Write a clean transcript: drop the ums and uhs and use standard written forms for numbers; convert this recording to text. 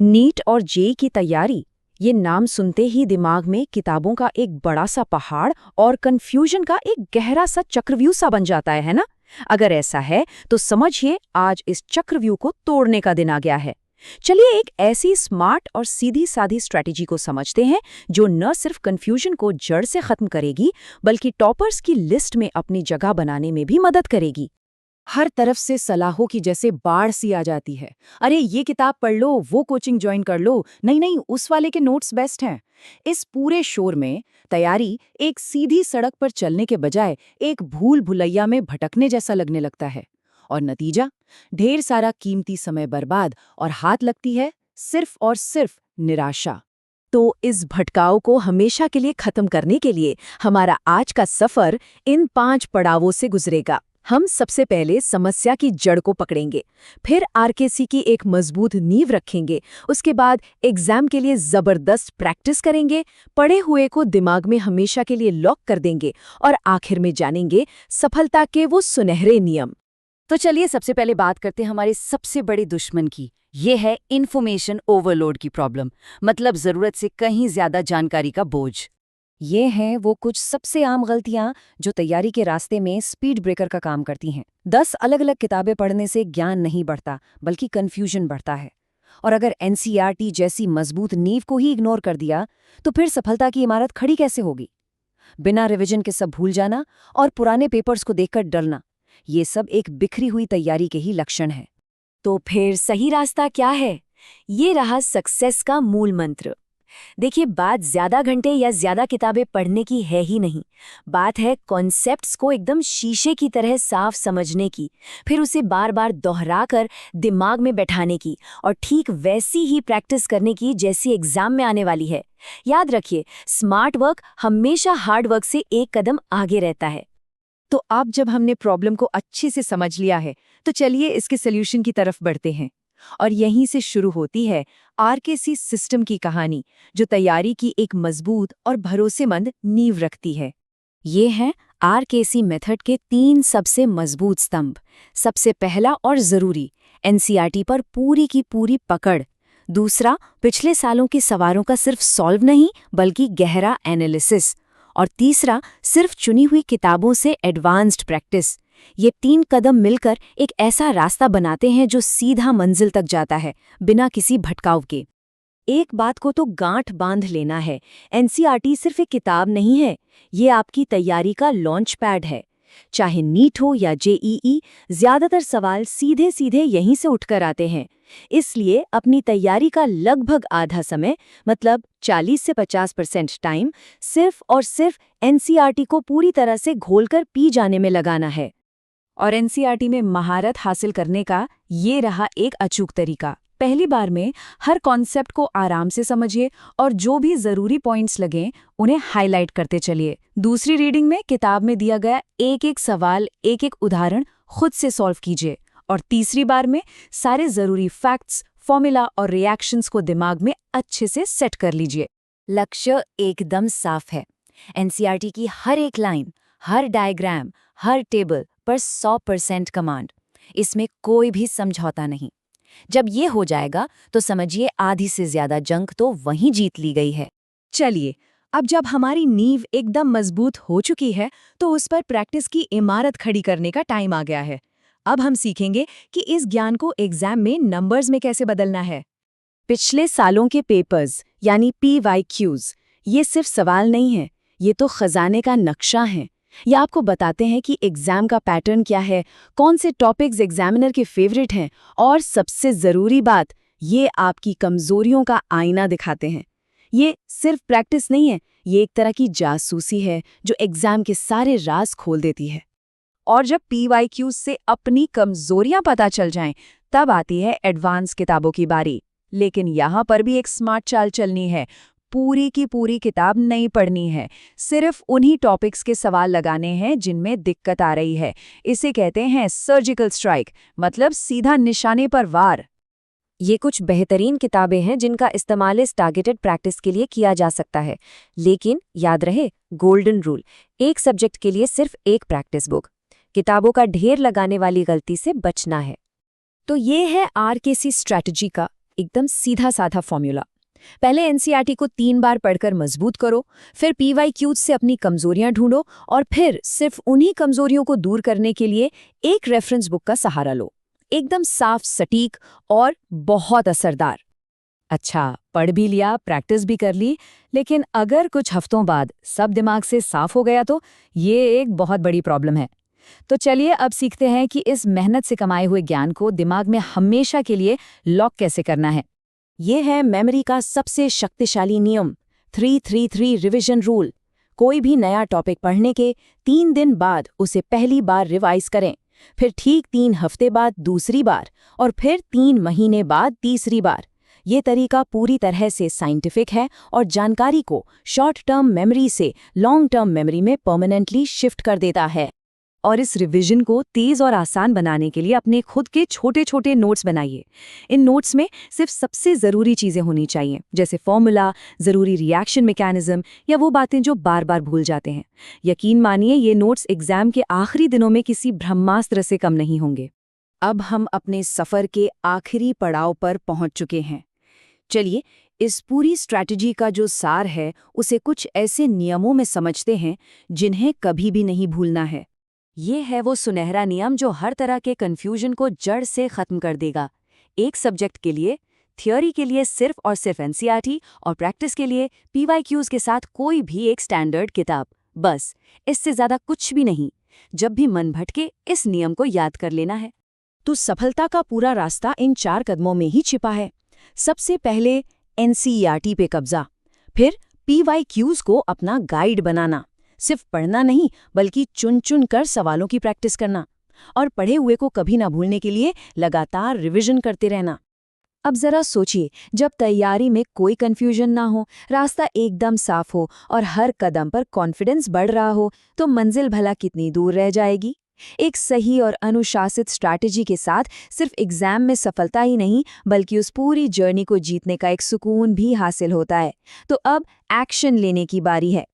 NEET और JEE की तैयारी, ये नाम सुनते ही दिमाग में किताबों का एक बड़ा सा पहाड़ और कंफ्यूजन का एक गहरा सा चक्रव्यूह सा बन जाता है ना? अगर ऐसा है तो समझिए आज इस चक्रव्यूह को तोड़ने का दिन आ गया है। चलिए एक ऐसी स्मार्ट और सीधी सादी स्ट्रैटेजी को समझते हैं जो न सिर्फ कंफ्यूजन को जड़ से खत्म करेगी बल्कि टॉपर्स की लिस्ट में अपनी जगह बनाने में भी मदद करेगी। हर तरफ से सलाहों की जैसे बाढ़ सी आ जाती है। अरे ये किताब पढ़ लो, वो कोचिंग ज्वाइन कर लो, नहीं नहीं उस वाले के नोट्स बेस्ट हैं। इस पूरे शोर में तैयारी एक सीधी सड़क पर चलने के बजाय एक भूल भुलैया में भटकने जैसा लगने लगता है। और नतीजा, ढेर सारा कीमती समय बर्बाद और हाथ लगती है सिर्फ और सिर्फ निराशा। तो इस भटकाव को हमेशा के लिए खत्म करने के लिए हमारा आज का सफर इन 5 पड़ावों से गुजरेगा। हम सबसे पहले समस्या की जड़ को पकड़ेंगे, फिर आरकेसी की एक मजबूत नींव रखेंगे, उसके बाद एग्जाम के लिए जबरदस्त प्रैक्टिस करेंगे, पढ़े हुए को दिमाग में हमेशा के लिए लॉक कर देंगे और आखिर में जानेंगे सफलता के वो सुनहरे नियम। तो चलिए सबसे पहले बात करते हैं हमारे सबसे बड़े दुश्मन की। ये है इन्फॉर्मेशन ओवरलोड की प्रॉब्लम, मतलब जरूरत से कहीं ज्यादा जानकारी का बोझ। ये हैं वो कुछ सबसे आम गलतियां जो तैयारी के रास्ते में स्पीड ब्रेकर का काम करती हैं। 10 अलग अलग किताबें पढ़ने से ज्ञान नहीं बढ़ता बल्कि कंफ्यूजन बढ़ता है। और अगर एनसीईआरटी जैसी मजबूत नींव को ही इग्नोर कर दिया तो फिर सफलता की इमारत खड़ी कैसे होगी? बिना रिवीजन के सब भूल जाना और पुराने पेपर्स को देखकर डरना, ये सब एक बिखरी हुई तैयारी के ही लक्षण है। तो फिर सही रास्ता क्या है? ये रहा सक्सेस का मूल मंत्र। देखिए, बात ज्यादा घंटे या ज्यादा किताबें पढ़ने की है ही नहीं। बात है कॉन्सेप्ट्स को एकदम शीशे की तरह साफ समझने की, फिर उसे बार बार दोहराकर दिमाग में बैठाने की और ठीक वैसी ही प्रैक्टिस करने की जैसी एग्जाम में आने वाली है। याद रखिए, स्मार्ट वर्क हमेशा हार्ड वर्क से एक कदम आगे रहता है। तो अब जब हमने प्रॉब्लम को अच्छे से समझ लिया है तो चलिए इसके सॉल्यूशन की तरफ बढ़ते हैं। और यहीं से शुरू होती है आरकेसी सिस्टम की कहानी, जो तैयारी की एक मजबूत और भरोसेमंद नींव रखती है। ये हैं आरकेसी मेथड के 3 सबसे मजबूत स्तंभ। सबसे पहला और जरूरी, एनसीईआरटी पर पूरी की पूरी पकड़। दूसरा, पिछले सालों के सवालों का सिर्फ सॉल्व नहीं बल्कि गहरा एनालिसिस। और तीसरा, सिर्फ चुनी हुई किताबों से एडवांस्ड प्रैक्टिस। ये 3 कदम मिलकर एक ऐसा रास्ता बनाते हैं जो सीधा मंजिल तक जाता है, बिना किसी भटकाव के। एक बात को तो गांठ बांध लेना है, एनसीईआरटी सिर्फ एक किताब नहीं है, ये आपकी तैयारी का लॉन्च पैड है। चाहे नीट हो या जेईई, ज्यादातर सवाल सीधे सीधे यहीं से उठकर आते हैं। इसलिए अपनी तैयारी का लगभग आधा समय, मतलब 40 से 50% टाइम, सिर्फ और सिर्फ एनसीईआरटी को पूरी तरह से घोलकर पी जाने में लगाना है। और एनसीईआरटी में महारत हासिल करने का ये रहा एक अचूक तरीका। पहली बार में हर कॉन्सेप्ट को आराम से समझिए और जो भी जरूरी पॉइंट्स लगें उन्हें हाईलाइट करते चलिए। दूसरी रीडिंग में किताब में दिया गया एक एक सवाल, एक एक उदाहरण खुद से सॉल्व कीजिए। और तीसरी बार में सारे जरूरी फैक्ट्स, फॉर्मूला और रिएक्शंस को दिमाग में अच्छे से सेट कर लीजिए। लक्ष्य एकदम साफ है। एनसीईआरटी की हर एक लाइन, हर डायग्राम, हर टेबल पर 100% कमांड। इसमें कोई भी समझौता नहीं। जब ये हो जाएगा तो समझिए आधी से ज्यादा जंग तो वहीं जीत ली गई है। चलिए, अब जब हमारी नींव एकदम मजबूत हो चुकी है तो उस पर प्रैक्टिस की इमारत खड़ी करने का टाइम आ गया है। अब हम सीखेंगे कि इस ज्ञान को एग्जाम में नंबर्स में कैसे बदलना है। पिछले सालों के पेपर्स यानी PYQs, ये सिर्फ सवाल नहीं है, ये तो खजाने का नक्शा है। ये आपको बताते हैं कि एग्जाम का पैटर्न क्या है, कौन से टॉपिक्स एग्जामिनर के फेवरेट हैं, और सबसे जरूरी बात, ये आपकी कमजोरियों का आईना दिखाते हैं। ये सिर्फ प्रैक्टिस नहीं है, ये एक तरह की जासूसी है जो एग्जाम के सारे राज खोल देती है। और जब PYQs से अपनी कमजोरियां पता चल जाएं, तब आती है एडवांस किताबों की बारी। लेकिन यहाँ पर भी एक स्मार्ट चाल चलनी है। पूरी की पूरी किताब नहीं पढ़नी है, सिर्फ उन्हीं टॉपिक्स के सवाल लगाने हैं जिनमें दिक्कत आ रही है। इसे कहते हैं सर्जिकल स्ट्राइक, मतलब सीधा निशाने पर वार। ये कुछ बेहतरीन किताबें हैं जिनका इस्तेमाल इस टारगेटेड प्रैक्टिस के लिए किया जा सकता है। लेकिन याद रहे, गोल्डन रूल, एक सब्जेक्ट के लिए सिर्फ एक प्रैक्टिस बुक। किताबों का ढेर लगाने वाली गलती से बचना है। तो ये है आरकेसी स्ट्रैटेजी का एकदम सीधा साधा फॉर्मूला। पहले एनसीईआरटी को 3 बार पढ़कर मजबूत करो, फिर पीवाईक्यूज से अपनी कमजोरियां ढूंढो और फिर सिर्फ उन्हीं कमजोरियों को दूर करने के लिए एक रेफरेंस बुक का सहारा लो। एकदम साफ, सटीक और बहुत असरदार। अच्छा, पढ़ भी लिया, प्रैक्टिस भी कर ली, लेकिन अगर कुछ हफ्तों बाद सब दिमाग से साफ हो गया तो ये एक बहुत बड़ी प्रॉब्लम है। तो चलिए अब सीखते हैं कि इस मेहनत से कमाए हुए ज्ञान को दिमाग में हमेशा के लिए लॉक कैसे करना है। ये है मेमोरी का सबसे शक्तिशाली नियम, 333 रिवीजन रूल। कोई भी नया टॉपिक पढ़ने के 3 दिन बाद उसे पहली बार रिवाइज करें, फिर ठीक 3 हफ्ते बाद दूसरी बार और फिर 3 महीने बाद तीसरी बार। ये तरीका पूरी तरह से साइंटिफिक है और जानकारी को शॉर्ट टर्म मेमोरी से लॉन्ग टर्म मेमोरी में परमानेंटली शिफ्ट कर देता है। और इस रिवीजन को तेज और आसान बनाने के लिए अपने खुद के छोटे छोटे नोट्स बनाइए। इन नोट्स में सिर्फ सबसे ज़रूरी चीज़ें होनी चाहिए, जैसे फॉर्मूला, ज़रूरी रिएक्शन मैकेनिज्म या वो बातें जो बार बार भूल जाते हैं। यकीन मानिए ये नोट्स एग्जाम के आखिरी दिनों में किसी ब्रह्मास्त्र से कम नहीं होंगे। अब हम अपने सफ़र के आखिरी पड़ाव पर पहुंच चुके हैं। चलिए इस पूरी स्ट्रैटेजी का जो सार है उसे कुछ ऐसे नियमों में समझते हैं जिन्हें कभी भी नहीं भूलना है। ये है वो सुनहरा नियम जो हर तरह के कन्फ्यूजन को जड़ से खत्म कर देगा। एक सब्जेक्ट के लिए, थ्योरी के लिए सिर्फ और सिर्फ एनसीईआरटी और प्रैक्टिस के लिए पीवाईक्यूज के साथ कोई भी एक स्टैंडर्ड किताब। बस इससे ज़्यादा कुछ भी नहीं। जब भी मन भटके इस नियम को याद कर लेना है। तो सफलता का पूरा रास्ता इन 4 कदमों में ही छिपा है। सबसे पहले एनसीईआरटी पे कब्जा, फिर पीवाईक्यूज को अपना गाइड बनाना, सिर्फ पढ़ना नहीं बल्कि चुन चुन कर सवालों की प्रैक्टिस करना, और पढ़े हुए को कभी ना भूलने के लिए लगातार रिवीजन करते रहना। अब जरा सोचिए, जब तैयारी में कोई कंफ्यूजन ना हो, रास्ता एकदम साफ हो और हर कदम पर कॉन्फिडेंस बढ़ रहा हो, तो मंजिल भला कितनी दूर रह जाएगी। एक सही और अनुशासित स्ट्रैटेजी के साथ सिर्फ एग्जाम में सफलता ही नहीं बल्कि उस पूरी जर्नी को जीतने का एक सुकून भी हासिल होता है। तो अब एक्शन लेने की बारी है।